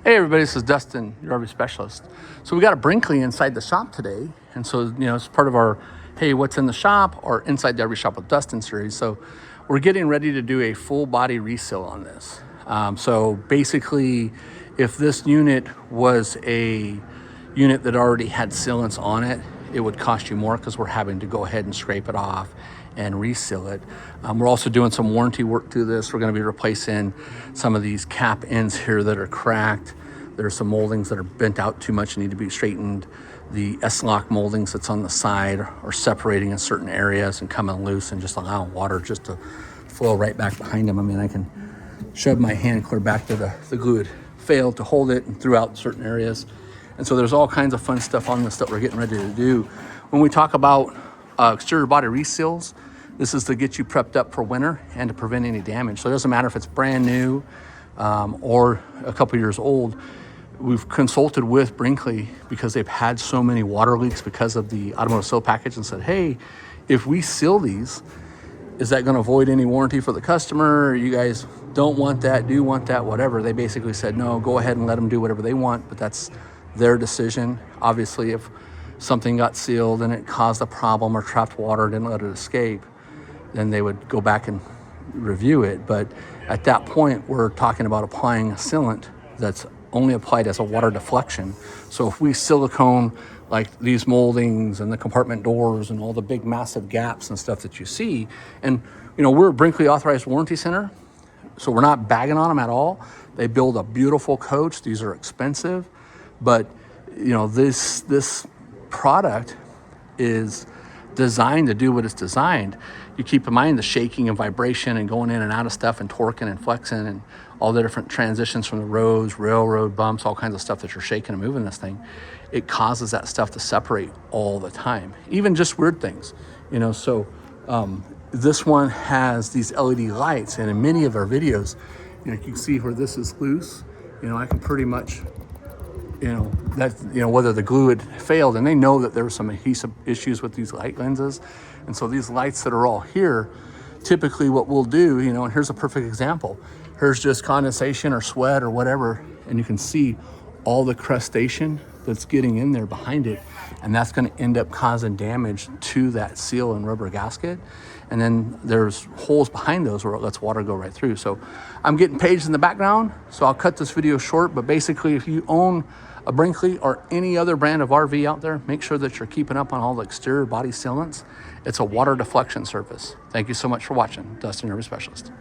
Hey everybody, this is Dustin, your RV specialist. So we got a Brinkley inside the shop today. And so, it's part of our, hey, what's in the shop or inside the RV shop with Dustin series. So we're getting ready to do a full body reseal on this. So basically, if this unit was a unit that already had sealants on it, it would cost you more because we're having to go ahead and scrape it off and reseal it. We're also doing some warranty work to this. We're going to be replacing some of these cap ends here that are cracked. There's some moldings that are bent out too much and need to be straightened. The S-lock moldings that's on the side are separating in certain areas and coming loose and just allowing water just to flow right back behind them. I mean, I can shove my hand clear back to the glue had failed to hold it and threw out certain areas. And so there's all kinds of fun stuff on this that we're getting ready to do. When we talk about exterior body reseals, this is to get you prepped up for winter and to prevent any damage. So it doesn't matter if it's brand new or a couple years old. We've consulted with Brinkley because they've had so many water leaks because of the automotive seal package and said, hey, if we seal these, is that going to void any warranty for the customer? You guys don't want that, do want that, whatever. They basically said, no, go ahead and let them do whatever they want, but that's their decision. Obviously, if something got sealed and it caused a problem or trapped water, didn't let it escape, then they would go back and review it. But at that point, we're talking about applying a sealant that's only applied as a water deflection. So if we silicone like these moldings and the compartment doors and all the big massive gaps and stuff that you see, and we're a Brinkley authorized warranty center, so we're not bagging on them at all. They build a beautiful coach. These are expensive, but this product is designed to do what it's designed. You keep in mind the shaking and vibration and going in and out of stuff and torquing and flexing and all the different transitions from the roads, railroad bumps, all kinds of stuff that you're shaking and moving this thing. It causes that stuff to separate all the time, even just weird things, So this one has these LED lights, and in many of our videos, you can see where this is loose. I can pretty much whether the glue had failed, and they know that there were some adhesive issues with these light lenses. And so these lights that are all here, typically what we'll do, and here's a perfect example. Here's just condensation or sweat or whatever, and you can see all the crustation that's getting in there behind it. And that's going to end up causing damage to that seal and rubber gasket. And then there's holes behind those where it lets water go right through. So I'm getting paged in the background, so I'll cut this video short. But basically, if you own a Brinkley or any other brand of RV out there, make sure that you're keeping up on all the exterior body sealants. It's a water deflection surface. Thank you so much for watching. Dustin, RV Specialist.